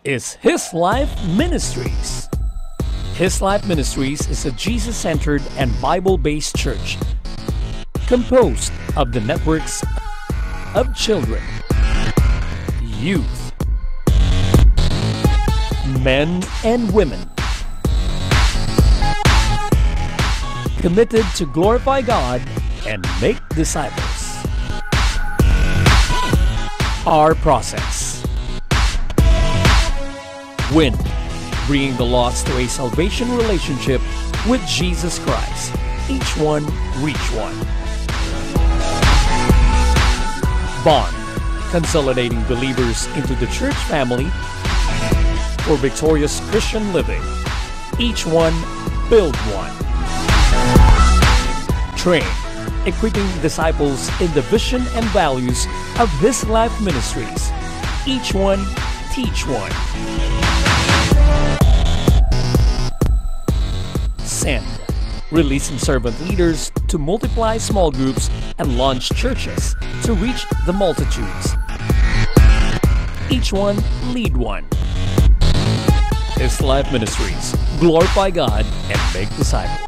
is His Life Ministries. His Life Ministries is a Jesus-centered and Bible-based church composed of the networks of children, youth, men and women, committed to glorify God and make disciples. Our process: WIN, bringing the lost to a salvation relationship with Jesus Christ. Each one, reach one. BOND, consolidating believers into the church family for victorious Christian living. Each one, build one. TRAIN, equipping disciples in the vision and values of His Life Ministries. Each one, teach one. SEND, releasing servant leaders to multiply small groups and launch churches to reach the multitudes. Each one, lead one. His Life Ministries, glorify God and make disciples.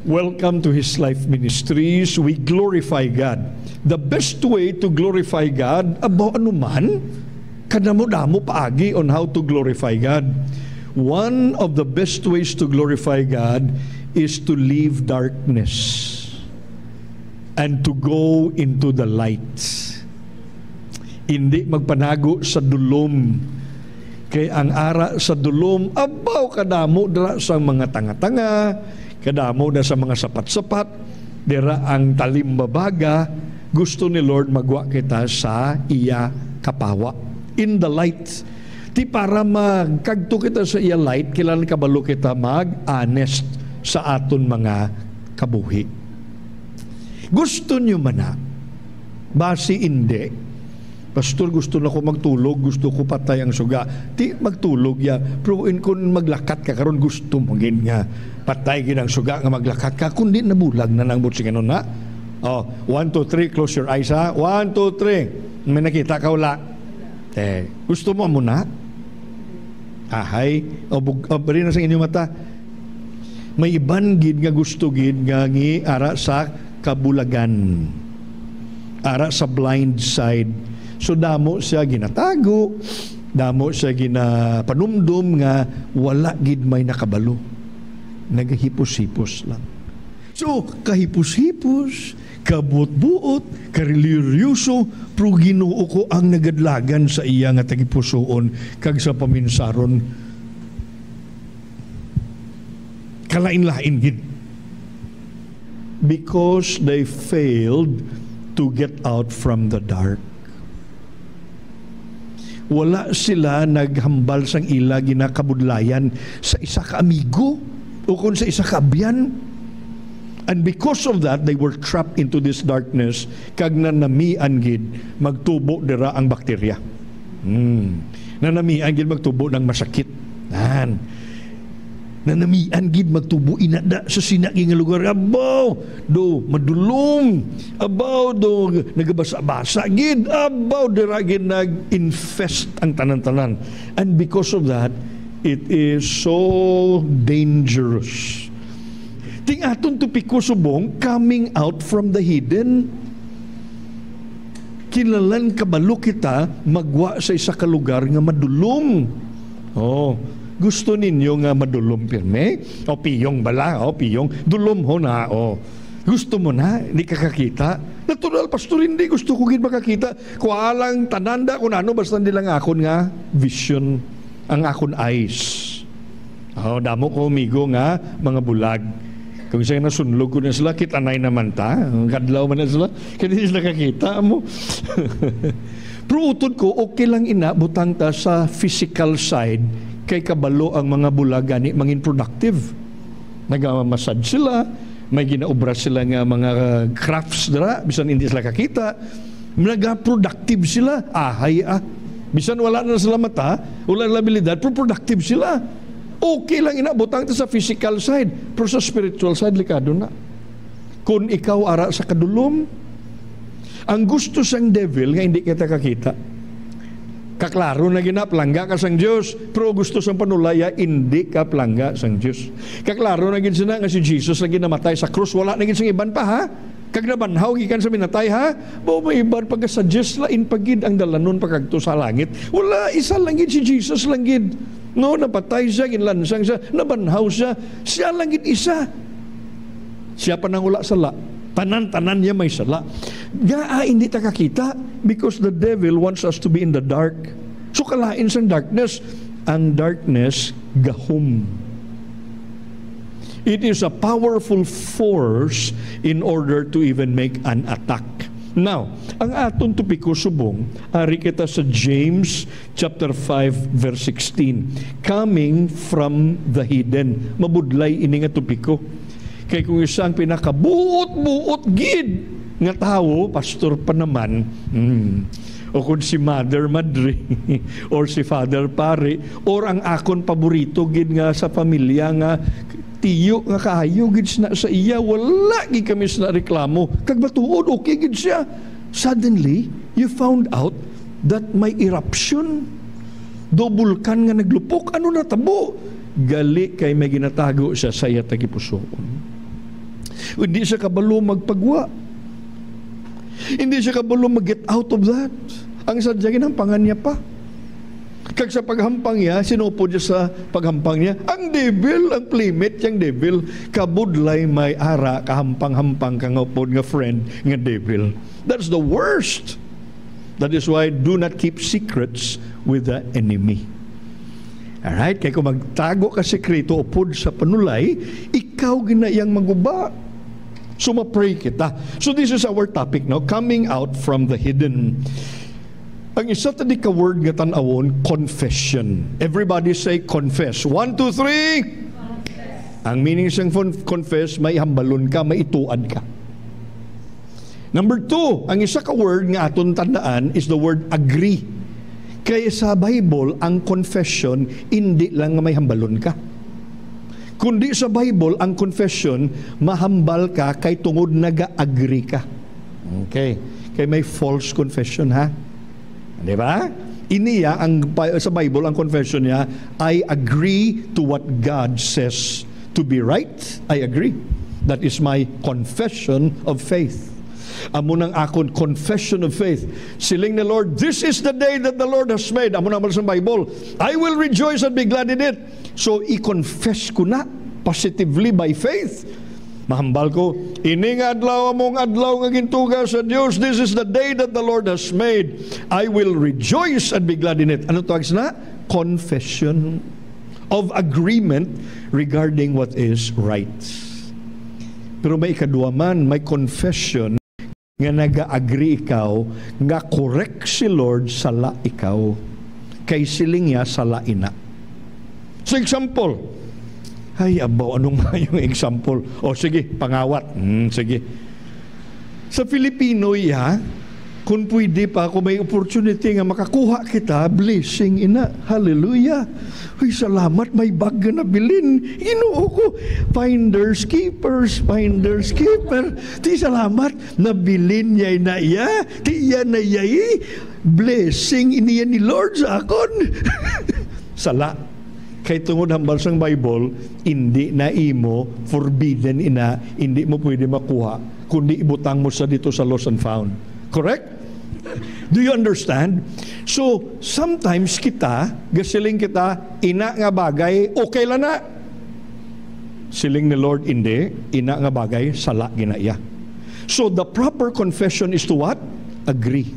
Welcome to His Life Ministries. We glorify God. The best way to glorify God, about anuman, kadamo-damo paagi on how to glorify God. One of the best ways to glorify God is to leave darkness and to go into the light. Hindi magpanago sa dulom. Kay ang ara sa dulom, abaw kadamo dira sa mga tanga-tanga, kadamo na sa mga sapat-sapat, dira ang talimbabaga. Gusto ni Lord magwa kita sa iya kapawa. In the light. Ti para magkagto kita sa iya light, kailangan kabalo kita mag-honest sa aton mga kabuhi. Gusto nyo man na? Basi hindi. Pastor, gusto na ko magtulog, gusto ko patay ang suga. Ti magtulog ya. Pero kung maglakat ka karon gusto mo gin nga patay gin ang suga nga maglakat ka, kundi nabulag na nang butsi kanon na. Oh, 1, 2, 3, close your eyes ha. 1, 2, 3. May nakita ka wala? Gusto mo muna? Ahay, bari na sa inyong mata. May iban gid nga gusto gid nga ara sa kabulagan. Ara sa blind side. So damo siya ginatago, damo siya ginapanumdum nga wala gid may nakabalo. Naghihipos-hipos lang. So kahipos-hipos, kabuot-buot, kareliyoso, pero Ginoo ko ang nagadlagan sa iya nga tagipusoon kag sa paminsaron. Kalain-lain gid. Because they failed to get out from the dark. Wala sila naghambal sang ila ginakabudlayan sa isa ka amigo o kung sa isa ka abyan. And because of that, they were trapped into this darkness kag nanamian gid magtubo dira ang bakterya. Nanamian gid magtubo ng masakit. Nanamian gid magtubo inada sa sinagi nga lugar. Abaw do madulong, abaw do nagabasa-basa gid, abaw dira gid nag-infest ang tanan-tanan. And because of that, it is so dangerous. Ting aton tupiko subong, coming out from the hidden. Kilalan kabalo kita magwa sa isa ka lugar nga madulong. Gusto ninyo nga madulom pirme? O piyong bala, o piyong. Dulom ho na, o. Gusto mo na, hindi ka kakita. Natural, pastor, hindi. Gusto ko gid makakita. Kualang tananda kung ano, basta hindi lang akon nga vision. Ang akon eyes. Damo ko, amigo nga, mga bulag. Kung siya nasunlog ko na sila, kitanay naman ta. Kadlaw man na sila. Kaya hindi sila kakita mo. Pero utod ko, okay lang ina, butang ta sa physical side, kay kabalo ang mga bulag gani mangin productive. Nagamamasad sila, may ginaobra sila nga mga crafts dira, bisan hindi sila kakita. Nagaproductive sila. Bisan wala na sila mata, wala na abilidad, pero productive sila. Okay lang inabotang sa physical side, pero sa spiritual side likado na. Kung ikaw ara sa kadulom, ang gusto sang devil nga hindi kita kakita. Kaklaro na ginapalangga ka sang Diyos, pero gusto sang panulaya, hindi ka palangga sang Diyos. Kaklaro na ginsina nga si Jesus lagi namatay sa krus, wala na ginsang iban pa ha? Kag nabanhaw gikan sa minatay ha? May iban pag sa Diyos lain pagid ang dalanon pagkagto sa langit. Wala, isa lang gid si Jesus lang gid. No, napatay siya, ginlansang siya, nabanhaw siya, siya lang gid isa. Siya pa nang wala sala. Tanan-tanan niya may sala. Hindi ta kakita because the devil wants us to be in the dark. So kalain sa darkness. Ang darkness, gahom. It is a powerful force in order to even make an attack. Now, ang aton topiko subong, ari kita sa James chapter 5 verse 16. Coming from the hidden. Mabudlay ini nga topiko. Kay kung isang pinakabuot-buot gid nga tao, pastor pa naman, o kung si Mother Madre, or si Father Pare, or ang akon paborito gid nga sa pamilya nga tiyo nga kayo gid na sa iya, wala gid kami sa reklamo. Kag batuod, okay gid siya. Suddenly, you found out that may eruption. Do bulkan nga naglupok. Ano natabo? Gali kay may ginatago siya sa iya tagipusoon. Hindi siya kabalo magpagwa. Hindi siya kabalo mag-get out of that. Ang sadyagin ang pangan niya pa. Kag sa paghampang niya, sinupod niya sa paghampang niya, ang devil, ang playmate niyang devil, kabudlay may ara, kahampang-hampang kangopod nga friend nga devil. That's the worst. That is why do not keep secrets with the enemy. Alright? Kaya kung magtago ka sekreto upod sa panulay, ikaw ginayang maguba. So ma-pray kita. So this is our topic now, coming out from the hidden. Ang isa tadi ka word nga tan-awon, confession. Everybody say confess. 1, 2, 3. Ang meaning sang confess, may hambalon ka, may ituad ka. Number 2, ang isa ka word nga aton tandaan is the word agree. Kaya sa Bible, ang confession, hindi lang nga may hambalon ka. Kundi sa Bible, ang confession, mahambal ka kay tungod naga-agree ka. Okay. Kaya may false confession, ha? Di ba? Iniya, sa Bible, ang confession niya, I agree to what God says to be right. I agree. That is my confession of faith. Amo nang akon confession of faith. Siling ni Lord, this is the day that the Lord has made. Amo naman sa Bible, I will rejoice and be glad in it. So, i-confess ko na positively by faith. Mahambal ko, ining adlaw among adlaw nga gintuga sa Dios. This is the day that the Lord has made. I will rejoice and be glad in it. Ano tawag na? Confession of agreement regarding what is right. Pero may ikadua man, may confession nga naga-agree ikaw nga correct si Lord sala ikaw. Kay siling niya sala ina. So example, ay abaw, anong nga yung example? O sige, pangawat. Sige. Sa Filipino, kung pwede pa, kung may opportunity nga makakuha kita, blessing ina. Hallelujah. Uy, salamat, may bag na bilin. Ginoo ko. Finders, keepers, finders, keeper. Ti salamat, nabilin niya na iya. Ti iya na iya blessing iniya ni Lord sa akon. Sala. Kay tungod hambal sang Bible, hindi na imo, forbidden ina, hindi mo pwede makuha, kundi ibutang mo sa dito sa lost and found. Correct? Do you understand? So, sometimes kita, gasiling kita, ina nga bagay, okay lang na. Siling ni Lord, hindi, ina nga bagay, sala ginaya. So, the proper confession is to what? Agree.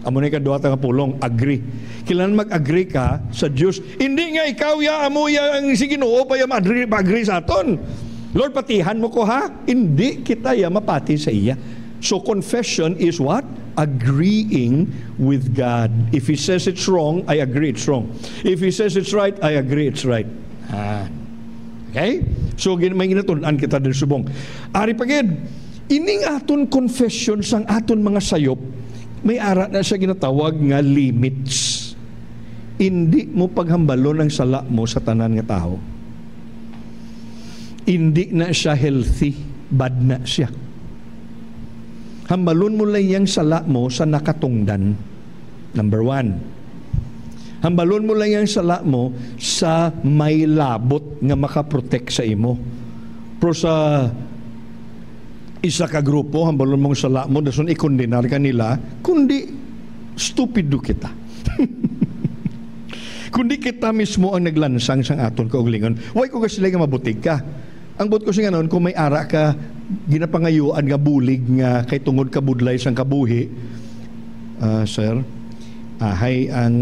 Amo na ikaduha nga pulong, agree. Kailangan mag-agree ka sa Diyos. Hindi nga ikaw amo ang si Ginoo pa mag-agree sa aton. Lord, patihan mo ko ha? Hindi kita mapati sa iya. So confession is what? Agreeing with God. If He says it's wrong, I agree it's wrong. If He says it's right, I agree it's right. Okay? So may ginatunan kita din subong. Ari pagid, ining aton confession sang aton mga sayop, may ara na siya ginatawag nga limits. Hindi mo paghambalon ang sala mo sa tanan nga tao. Hindi na siya healthy, bad na siya. Hambalon mo lang yung sala mo sa nakatungdan. Number 1. Hambalon mo lang yung sala mo sa may labot nga makaprotect sa imo. Pero sa isa ka grupo, hambalon mong sala mo, dason ikondenar ka nila, kundi stupido kita. Kundi kita mismo ang naglansang sang aton kauglingon. Huwag ko kasi lang mabutig ka. Ang buot ko siya noon, kung may ara ka, ginapangayuan nga bulig nga kay tungod kabudlay sang kabuhi. Sir, hay ang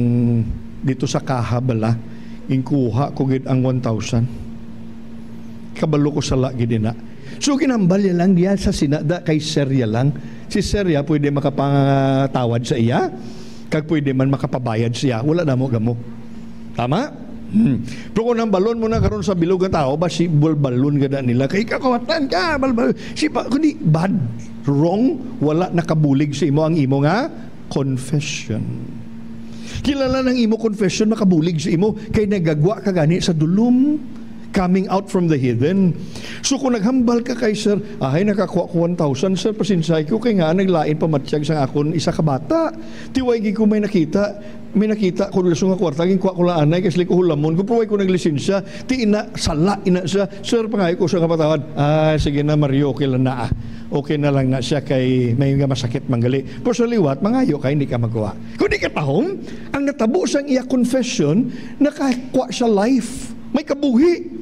dito sa kaha bala, inkuha ko gid ang 1,000. Kabalo ko sala gid na. So ginambal niya lang diya sa sinada kay Serya lang. Si Serya pwede makapatawad sa iya, kag pwede man makapabayad siya. Wala na mo gamo. Tama? Pero kung ang balon mo na karon sa bilog nga tao, ba si balon gada nila, kay kakawatan ka, balbal. Si pa, kundi bad, wrong, wala nakabulig sa imo ang imo nga confession. Kilala ng imo confession makabulig sa imo, kay nagagwa ka gani sa dulom, coming out from the hidden. So kung naghambal ka kay Sir, nakakuha ko 1,000, Sir, pasinsay ko, kay nga naglain pamatsyag sa akon isa ka bata. Tiway ko may nakita kung gusto nga kwarta, kuha ko lang anay, kasi ko hulamon, kung pruway ko naglisensya, ti ina, sala, ina siya, Sir, pangay ko siya kapatawad, sige na Mario, okay lang na okay na lang na siya kay may nga masakit manggali. Pero sa liwat, mangayo ka, hindi ka magawa. Kung di ka tahong, ang natabo sang iya confession, nakakuha siya life. May kabuhi.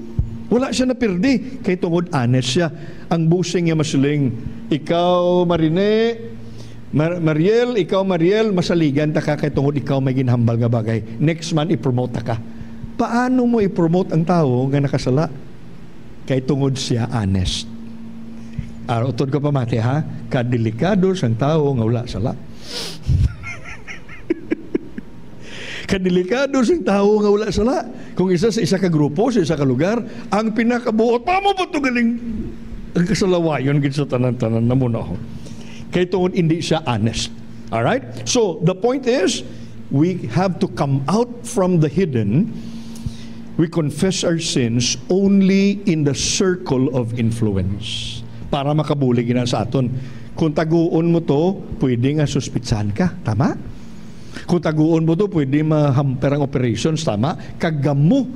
Wala siya napirdi. Kay tungod honest siya. Ang busing niya masuling, ikaw Mariel, masaligan ta ka kay tungod ikaw may ginhambal nga bagay. Next month, i-promote ta ka. Paano mo i-promote ang tao nga nakasala? Kay tungod siya honest. Utod ko pa mati ha, kadelikado sang tao nga wala sala. Kadelikado sang tao nga wala sala. Kung isa sa isa ka grupo, sa isa ka lugar, ang pinakabuot, paano ba ito galing? Ang kasalawayon gid sa tanan-tanan na muna ako. Kaya tungod hindi siya honest. Alright? So, the point is, we have to come out from the hidden. We confess our sins only in the circle of influence. Para makabulig na sa aton. Kung taguon mo to, pwede nga suspitsahan ka. Tama? Kung taguon mo to, pwede mahamper ang operations. Tama? Kagamo.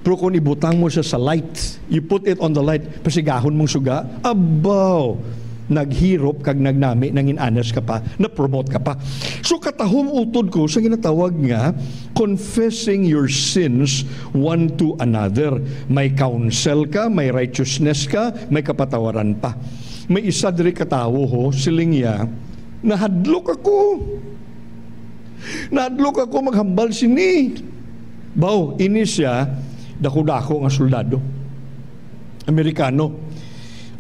Pero kung ibutang mo siya sa light, you put it on the light, pasigahon mong suga, abaw! Naghirop kag nagnami, nangin honest ka pa, na-promote ka pa. So katahom utod ko sa ginatawag nga, confessing your sins one to another. May counsel ka, may righteousness ka, may kapatawaran pa. May isa diri katawo ho, silingya, nahadlok ako maghambal sini. Baw, ini siya, dako-dako nga soldado. Amerikano.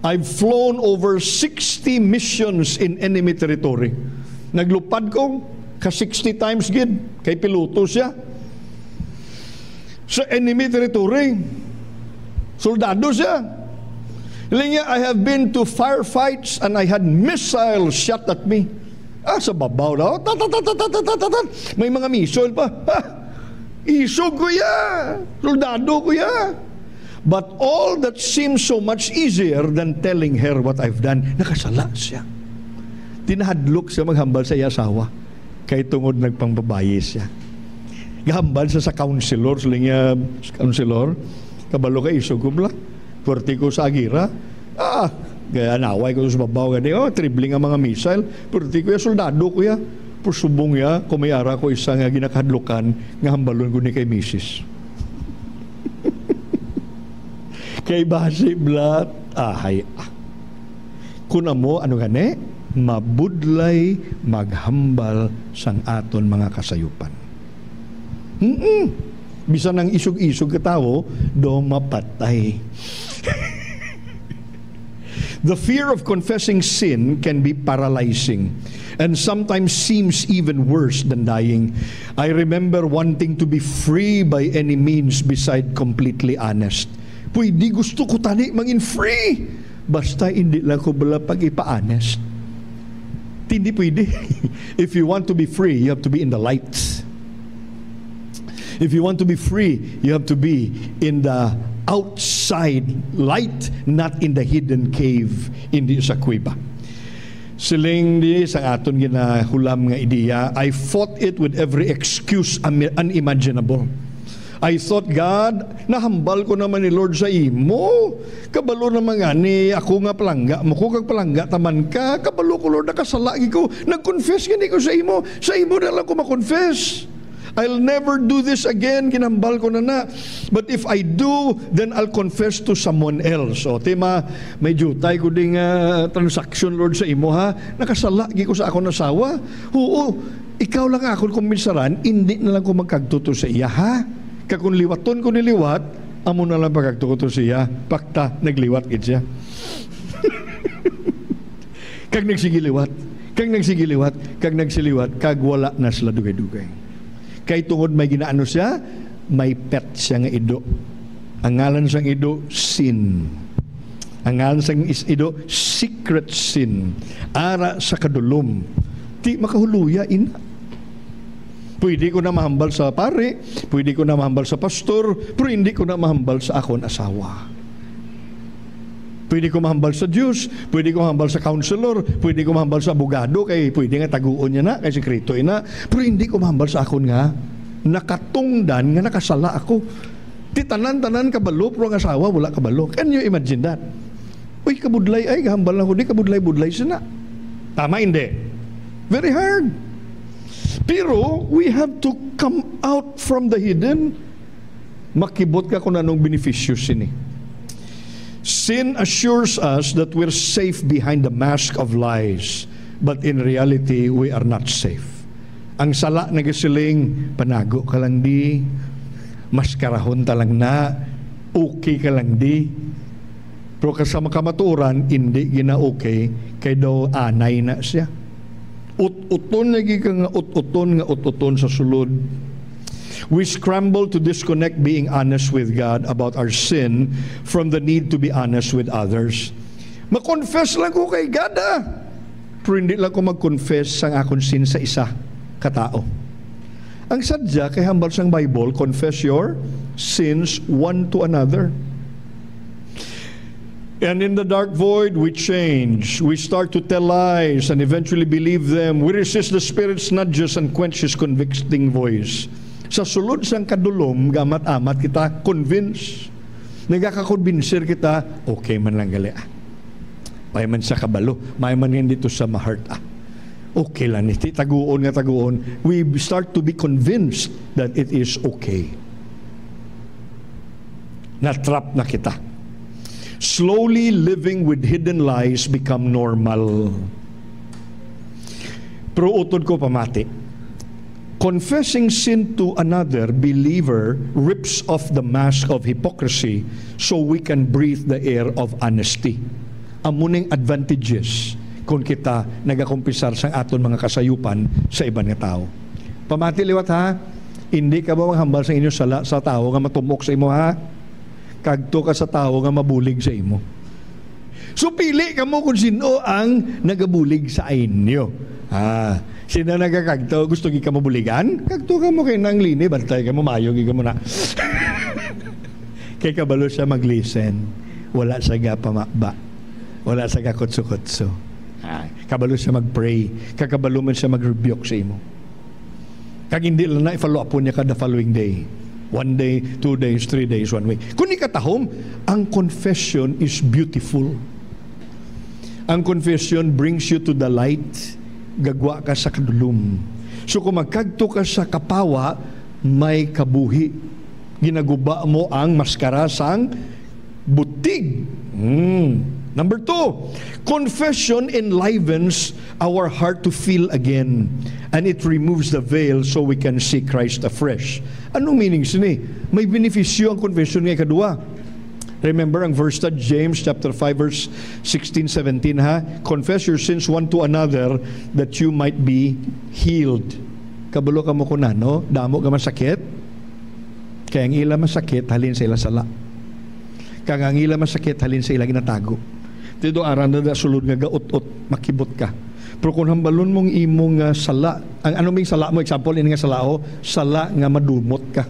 I've flown over 60 missions in enemy territory. Naglupad ko ka 60 times gid kay piloto siya. Sa enemy territory, soldado siya. Linya, I have been to firefights and I had missiles shot at me. Sa babaw daw. May mga missile pa. Isog ko ya. Soldado ko ya. But all that seems so much easier than telling her what I've done, nakasala siya. Tinahadlok siya maghambal sa iya asawa. Kay tungod nagpangbabayi siya. Gahambal siya sa counselor, siya counselor, kabalo ka isog ko bla. Puwerti ko sa agira. Gaya naway ko sa babaw gani, tribling ang mga missile. Puwerti ko ya, soldado ko ya. Pusubong ya, kumayara ko isa nga ginakahadlokan, nga hambalon ko ni kay misis. Kay basi blat, kuna mo, ano gani? Mabudlay, maghambal sang aton mga kasayupan. Bisan ng isog-isog katawo, do mapatay. The fear of confessing sin can be paralyzing and sometimes seems even worse than dying. I remember wanting to be free by any means beside completely honest. Pwede gusto ko tani mangin free. Basta hindi lang ko bala pag ipa-honest. Hindi pwede. If you want to be free, you have to be in the light. If you want to be free, you have to be in the outside light, not in the hidden cave, hindi sa kuweba. Siling di sa aton ginahulam nga ideya, I fought it with every excuse unimaginable. I thought, God, nahambal ko naman ni Lord sa imo. Kabalo naman nga ni ako nga palangga mo ko, kag palangga taman ka. Kabalo ko, Lord, nakasalagi ko. Nag-confess gani ko sa imo. Sa imo na lang ko ma-confess. I'll never do this again. Kinambal ko na. But if I do, then I'll confess to someone else. O, tema, may jutay ko ding transaction, Lord, sa imo, ha? Nakasala, ko sa akong asawa. Oo, ikaw lang akong kuminsaran, hindi na lang ko magkagtuto sa iya, ha? Kakung liwaton ko niliwat, amo na lang pagkagtuto sa iya. Pakta, nagliwat gid siya. Kag nagsiliwat, kag nagsiliwat, kag wala na sila dugay-dugay. Kay tungod may ginaano siya, may pet siya nga ido. Ang ngalan siyang ido, sin. Ang ngalan siyang ido, secret sin. Ara sa kadulom. Di makahuluya, ina. Pwede ko na mahambal sa pare, pwede ko na mahambal sa pastor, pero hindi ko na mahambal sa akon asawa. Pwede ko mahambal sa Diyos, pwede ko mahambal sa counselor, pwede ko mahambal sa abogado, kay pwede nga taguon niya na, kay sekreto ina, pero hindi ko mahambal sa akon nga, nakatungdan nga nakasala ako. Ti tanan-tanan kabalo, pero ang asawa wala kabalo. Can you imagine that? Uy, kabudlay, ay, hambal na ko, di kabudlay-budlay siya na. Tama, hindi. Very hard. Pero, we have to come out from the hidden. Makibot ka kung anong beneficyo sini. Sin assures us that we're safe behind the mask of lies, but in reality, we are not safe. Ang sala na gasiling, panago ka lang di, maskarahon talang na, okay ka lang di, pero kasama kamaturan, hindi gina okay, kay daw anay na siya. Ut-uton lagi ka nga ut-uton sa sulod. We scramble to disconnect being honest with God about our sin from the need to be honest with others. Ma-confess lang ko kay God, pero hindi lang ko mag-confess sang akong sin sa isa katao. Ang sadya kay hambal sang Bible, confess your sins one to another. And in the dark void, we change. We start to tell lies and eventually believe them. We resist the Spirit's nudges and quench His convicting voice. Sa sulod sang kadulom, gamat-amat kita, convince. Nagkakakonvinsir kita, okay man lang gali. May man sa kabalo, may man yan dito sa ma-heart. Okay lang, iti taguon nga taguon. We start to be convinced that it is okay. Na-trap na kita. Slowly living with hidden lies become normal. Pero utod ko pamati. Confessing sin to another believer rips off the mask of hypocrisy so we can breathe the air of honesty. Amuning advantages kung kita nagakumpisar sang aton mga kasayupan sa iban nga tao. Pamati liwat ha, hindi ka ba maghambal sa inyo sa tao nga matumok sa imo ha? Kagto ka sa tao nga mabulig sa imo. So pili ka mo kung sino ang nagabulig sa inyo. Sino nagkakagto? Gusto ka mabuligan? Kagto ka mo kay nang lini, bantay ka mo, mayo ka mo na. Kay kabalo siya mag-listen. Wala sa pamaba. Wala sa kutso-kutso. Kabalo siya mag-pray. Kakabalo man siya mag-rebuke sa imo. Kag hindi lang na, i-follow up po niya kada following day. 1 day, 2 days, 3 days, 1 week. Kung ikatahom, ang confession is beautiful. Ang confession brings you to the light. Gagwa ka sa kadulom. So kung magkagto ka sa kapawa, may kabuhi. Ginaguba mo ang maskara sang butig. Number 2, confession enlivens our heart to feel again, and it removes the veil so we can see Christ afresh. Anong meaning sini? May benepisyo ang confession nga kadua. Remember ang verse na James chapter 5 verse 16-17 ha? Confess your sins one to another that you might be healed. Kabalo ka mo kuna, no? Damo ka masakit. Kaya ang ila masakit, halin sa ila sala. Kaya ang ila masakit, halin sa ila ginatago. Dito aran na sulod nga gaot-ot, makibot ka. Pero kung hambalon mong imong sala, ang anong sala mo, example, ini nga salao, sala nga madumot ka.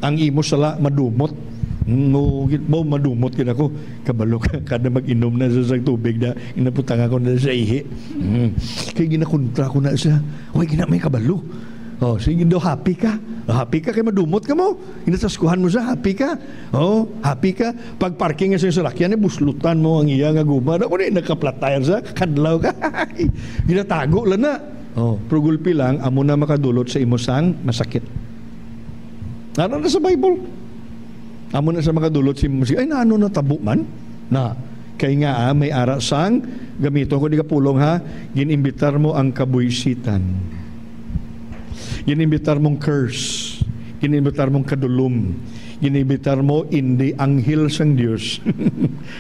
Ang imo sala madumot. Mo madumot kin ako, kabalo ka kada mag-inom na sa tubig na inaputang ako na sa ihi. Kaya ginakontra ko na siya, "Oy, gina may kabalo." Oh, sige daw, happy ka. Happy ka kay madumot ka mo. Inataskuhan mo sa happy ka. Oh, happy ka. Pag parking nga sa salakyan, buslutan mo ang iya nga guma. Ako na nakaplatayar sa kadlaw ka. Ginatago lang na. Pero gulpi lang, amo na makadulot sa imosang masakit. Ano na sa Bible? Amo na sa makadulot sa imosang, ay naano na tabo man? Na, kay nga may ara sang gamito ko di ka pulong ha, ginimbitar mo ang kabuisitan. Ginimbitar mong curse. Ginimbitar mong kadulom. Ginimbitar mo hindi anghel sang Dios.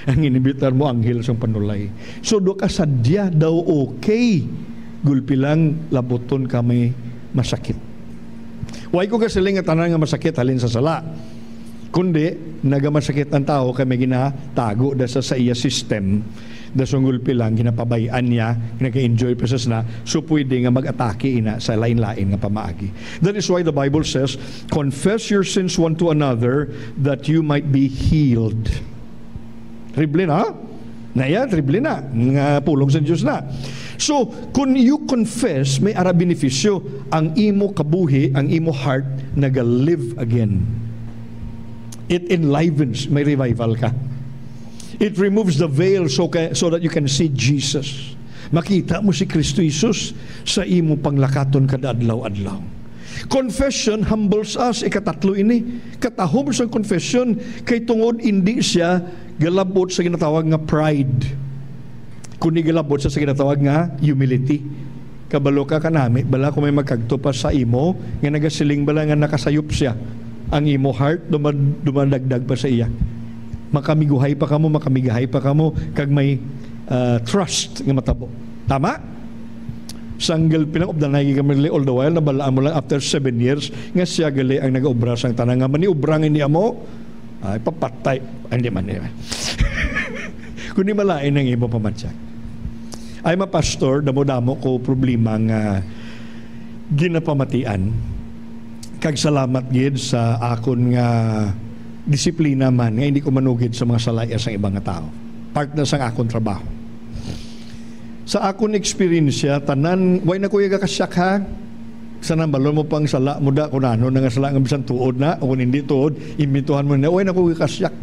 Ang ginimbitar mo anghel sang panulay. So do ka sadya daw okay. Gulpi lang labuton kami masakit. Way ko kasiling nga tanan nga masakit halin sa sala. Kundi nagamasakit ang tao kay may ginatago da sa iya system. Da sungulpi lang ginapabayaan niya, nag-enjoy pa na, so pwede nga mag-atake ina sa lain-lain nga pamaagi. That is why the Bible says, confess your sins one to another that you might be healed. Trible na? Naya, trible na. Nga pulong sa Diyos na. So, kung you confess, may ara benepisyo. Ang imo kabuhi, ang imo heart, nag-live again. It enlivens, may revival ka. It removes the veil so that you can see Jesus. Makita mo si Kristo Jesus sa imo panglakaton kada adlaw-adlaw. Confession humbles us. Ikatatlo ini. Katahom sa confession kay tungod hindi siya galabot sa ginatawag nga pride. Kundi galabot sa ginatawag nga humility. Kabalo ka kanami, bala kung may magkagto pa sa imo, nga nagasiling bala nga nakasayop siya. Ang imo heart, dumadagdag pa sa iya. Makamiguhay pa kamo, kag may trust nga matabo. Tama? Sanggal pinag-obdanay kami all the while, nabalaan mo lang after 7 years, nga siya gali ang nag-obra sang tanang nga maniubrang hindi mo, ay papatay. Hindi man. Kundi malain ang imo pamansyak. Ay mapastor, damo-damo ko problema nga ginapamatian. Kag salamat gid sa akon nga disiplina man nga hindi ko manugid sa mga salaya sa ibang tao. Part na sa akong trabaho. Sa akong experience tanan, way na kuya kakasyak ha, sa nambalo mo pang sala mo da, kung ano, nga sala nga bisan tuod na, o kung hindi tuod, imbituhan mo na, way na kuya kakasyak.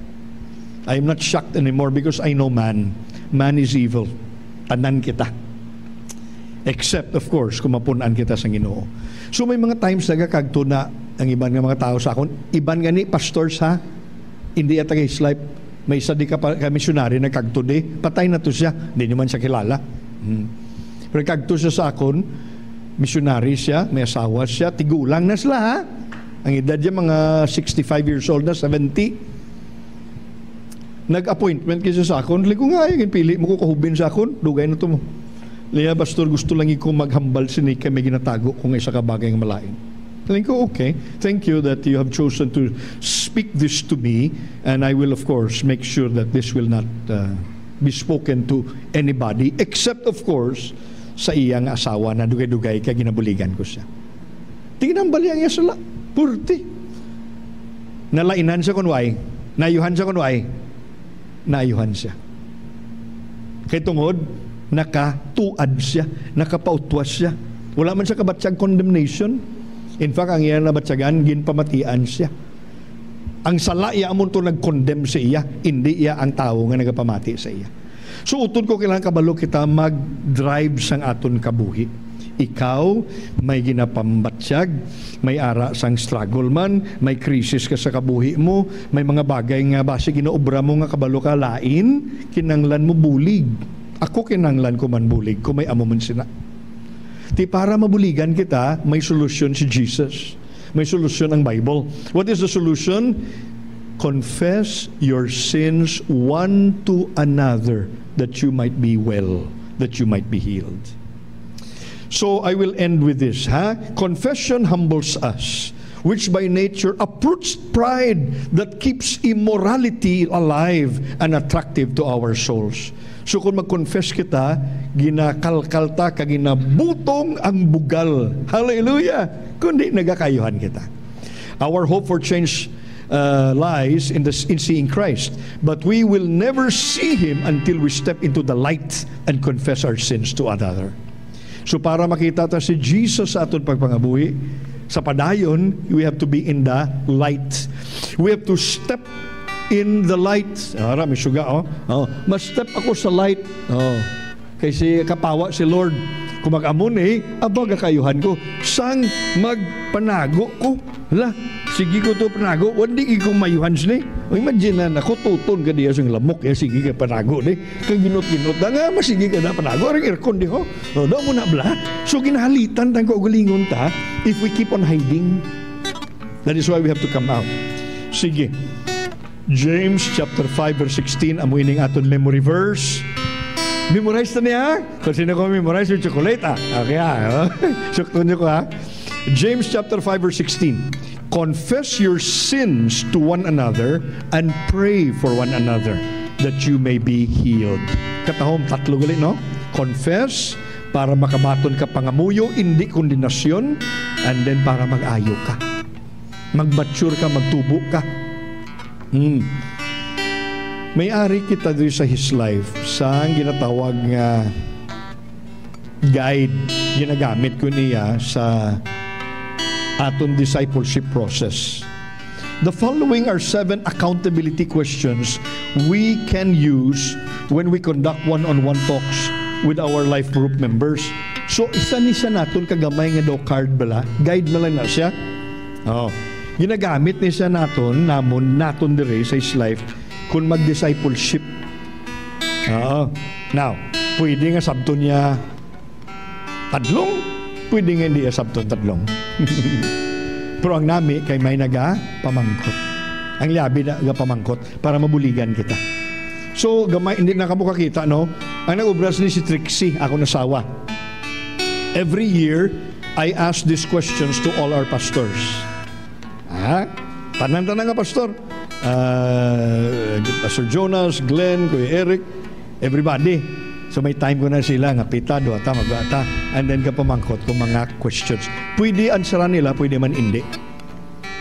I am not shocked anymore because I know man. Man is evil. Tanan kita. Except, of course, kung mapunan kita sa Ginoo. So may mga times nagakagto na ang iban nga mga tao sa akon, iban nga ni pastors ha, hindi ata his life, may isa di ka missionary nagkagto di, patay na to siya, hindi naman siya kilala. Pero kagto siya sa akon, missionary siya, may asawa siya, tigulang na sila ha. Ang edad niya mga 65 years old na, 70. Nag-appointment kasi sa akon, ligo nga, yung pili mo ko kahubin sa akon, dugay na to mo. Liya, pastor, gusto lang ko maghambal sinika, may ginatago kung isa ka bagay ng malain. Sabi ko, okay, thank you that you have chosen to speak this to me, and I will, of course, make sure that this will not be spoken to anybody, except, of course, sa iyang asawa na dugay-dugay kaya ginabuligan ko siya. Tingnan bali ang iya sala, purti. Nalainan siya kunway, nayuhan siya kunway, nayuhan siya. Kay tungod, nakatuad siya, nakapautwas siya. Wala man siya kabatsyag condemnation. In fact, ang iya nabatsagan, ginpamatian siya. Ang sala iya amon to nag-condemn sa iya, hindi iya ang tao nga nagapamati sa iya. So utod ko kailangan kabalo kita mag-drive sang aton kabuhi. Ikaw may ginapambatsyag, may ara sang struggle man, may krisis ka sa kabuhi mo, may mga bagay nga base ginaobra mo nga kabalo ka lain, kinanglan mo bulig. Ako kinanglan ko man bulig, kung may amo man sina. Di para mabuligan kita, may solusyon si Jesus. May solusyon ang Bible. What is the solution? Confess your sins one to another that you might be well, that you might be healed. So I will end with this. Confession humbles us, which by nature uproots pride that keeps immorality alive and attractive to our souls. So kung mag-confess kita, ginakalkal ta, ginabutong ang bugal. Hallelujah! Kundi nagakayuhan kita. Our hope for change lies in seeing Christ. But we will never see Him until we step into the light and confess our sins to another. So para makita ta si Jesus sa aton pagpangabuhi, sa padayon, we have to be in the light. We have to step in the light. May suga, mas step ako sa light. Kasi kapawa si Lord. Kung mag-amon abaga kayuhan ko. Sang magpanago ko? Hala, sige ko to panago. Wandi ko mayuhan ni. Imagine na ako, tuton ka diya sa lamok. Sige ka panago ni. Kang ginot-ginot na nga, masige ka na panago. Arang aircon di ho. Daw mo na bla. So ginahalitan tang kaugalingon ta if we keep on hiding. That is why we have to come out. Sige. James chapter 5 verse 16, amoy ning aton memory verse. Memorize na niya? Kung sino ko memorize yung chocolate, Okay, Sukto niyo ko, James chapter 5 verse 16. Confess your sins to one another and pray for one another that you may be healed. Katahom, tatlo gali, no? Confess, para makabaton ka pangamuyo, hindi kondinasyon, and then para mag-ayo ka. Mag-mature ka, magtubo ka. May-ari kita doon sa his life sa ginatawag nga guide ginagamit ko niya sa aton discipleship process. The following are 7 accountability questions we can use when we conduct one-on-one talks with our life group members. So, isa ni siya naton kagamay nga daw card bala. Guide na lang na siya. Ginagamit ni siya naton dire sa his life kung mag-discipleship. Now, pwede nga sabton niya tadlong, pwede nga hindi sabton tadlong. Pero ang nami, kay may pamangkot. Ang labi na pamangkot para mabuligan kita. So, gamay, hindi na kamo kakita, no? Ang nag-ubras ni si Trixie, ako nasawa. Every year, I ask these questions to all our pastors. Tanan-tanan nga pastor. Pastor Jonas, Glenn, Kuya Eric, everybody. So may time ko na sila nga pita, duata, magata, and then kapamangkot ko mga questions. Pwede answeran nila, pwede man hindi.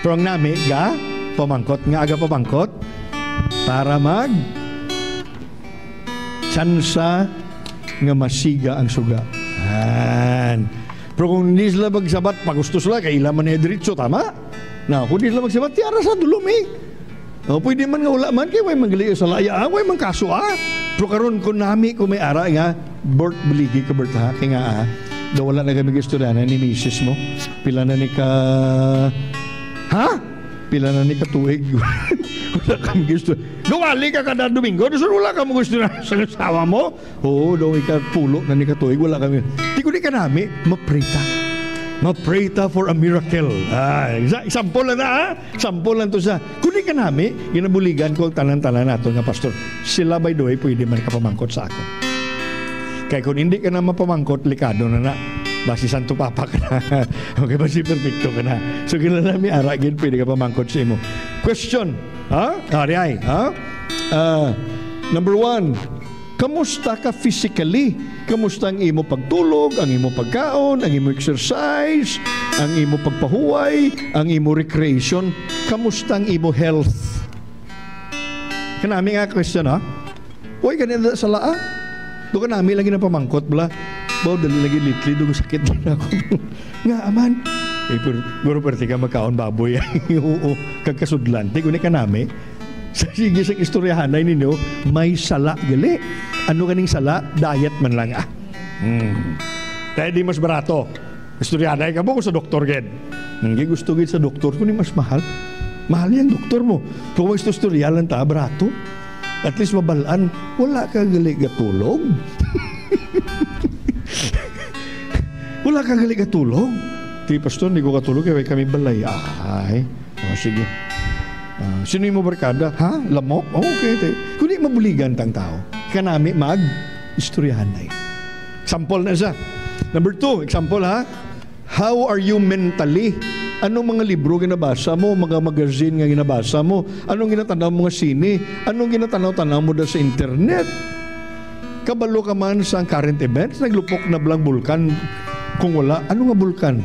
Pero ang nami, pamangkot, nga aga pamangkot, para tsansa nga masiga ang suga. Pero kung hindi sila magsabat, pagusto sila, kailan man niya diritso, tama? Now, kung hindi sila magsabat, tiara sa dulumi. Pwede man nga wala man kay way magali sa laya, way man kaso Pero karon ko nami ko may ara nga Bert beligi ka Bert kay nga daw wala na kami istoryanan ni misis mo. Pila na ni ka Pila na ni ka tuig. Wala kami gusto. Gawali ka kada Domingo, so wala ka mo gusto na sa asawa mo. Oo, daw ika pulo na ni ka tuig, wala kami. Di ko ni ka nami maprita. Ma-prayta for a miracle. Sample lang na, Sample lang to sa. Kunin ka nami, ginabuligan ko ang tanan-tanan nato nga pastor. Sila by the way, pwede man ka pamangkot sa ako. Kaya kung hindi ka na mapamangkot, likado na. Basi Santo Papa ka na. Okay, basi perfecto ka na. So, kailan namin aragin, pwede ka pamangkot sa imo. Question. Number 1. Kamusta ka physically? Kamusta ang imo pagtulog, ang imo pagkaon, ang imo exercise, ang imo pagpahuway, ang imo recreation? Kamusta ang imo health? Kanami nga question, Uy, ganyan sa laa. Doon ka namin lagi na pamangkot, bala. Baw, dali lagi litli, doon sakit din ako. Nga, aman. Pero perti ka magkaon baboy. Oo, kagkasudlan. Di ko ni ka namin. Sige sa istoryahanay ninyo, may sala gali. Ano kaning sala? Diet man lang Kaya di mas barato. Istoryahanay ka mo kung sa doktor ged. Hindi gusto gid sa doktor ko ni mas mahal. Mahal yung doktor mo. Kung istoryahan ta, barato. At least mabalaan, wala ka gali gatulog. Wala ka gali gatulog. Di pastor, hindi ko katulog kaya kami balay. Sige. Sino yung barkada? Lamok? Okay. Kundi mabuligan tang tao. Kanami mag-istoryahan na Example na siya. Number 2, example How are you mentally? Anong mga libro ginabasa mo? Mga magazine nga ginabasa mo? Anong ginatanaw mo nga sine? Anong ginatanaw-tanaw mo sa internet? Kabalo ka man sa current events? Naglupok na blang bulkan? Kung wala, ano nga bulkan?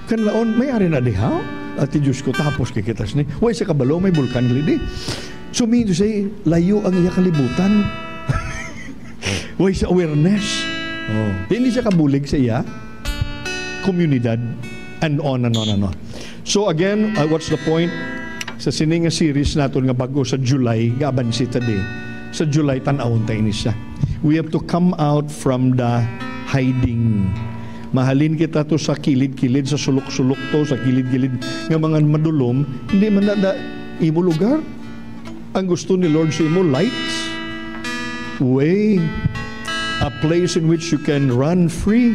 Kanlaon, may ari na diha? Ati Diyos ko, tapos kikitas ni. Way sa kabalo, may bulkan lidi. Sumido say, layo ang iya kalibutan. Way sa awareness. Hindi siya kabulig sa iya. Komunidad. And on and on and on. So again, what's the point? Sa sininga series natin nga bago sa July, gaban si today. Sa July, tanawon tayo ni siya. We have to come out from the hiding. Mahalin kita to sa kilid-kilid, sa sulok-sulok to, sa kilid-kilid nga mga madulom, hindi man na imo lugar. Ang gusto ni Lord sa imo, lights, way, a place in which you can run free,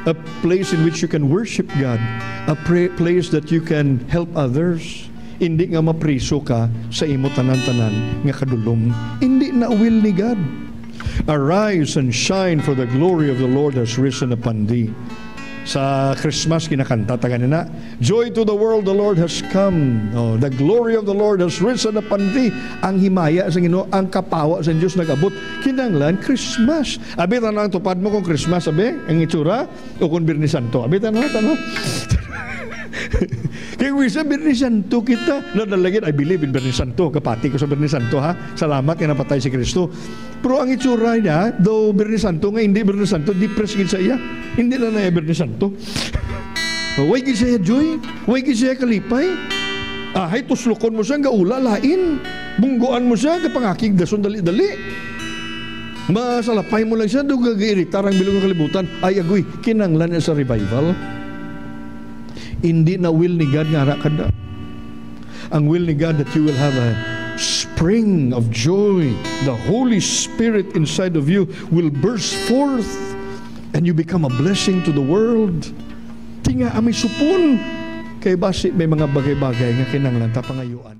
a place in which you can worship God, a place that you can help others. Hindi nga mapriso ka sa imo tanan-tanan nga kadulom. Hindi na will ni God. Arise and shine, for the glory of the Lord has risen upon thee. Sa Christmas, kinakanta ta kanina, joy to the world, the Lord has come. Oh, the glory of the Lord has risen upon thee. Ang himaya sa Ginoo, ang kapawa sa Diyos nag-abot. Kinanglan, Christmas. Abi, tanong tupad mo kung Christmas, abi, ang itsura, o kung Birni Santo. Abi, tanong. Kaya wisa, Birni Santo kita. Nadalagin, I believe in Birni Santo. Kapati ko sa Birni Santo, ha? Salamat, nga napatay si Kristo. Pero ang itsura niya, though Birni Santo, nga hindi Birni Santo, depressed sa iya. Hindi na na Birni Santo. Way gid siya joy, way gid siya kalipay. Hay tuslukon mo siya, gaula, lain. Bungguan mo siya, kapangakig dason dali-dali. Masalapay mo lang siya, doon gag-iritar ang bilog ng kalibutan. Ay, agoy, kinanglan niya sa revival. Hindi na will ni God nga kada. Ang will ni God that you will have a spring of joy. The Holy Spirit inside of you will burst forth and you become a blessing to the world. Tinga ami supon kay basi may mga bagay-bagay nga kinanglan ta pangayuan.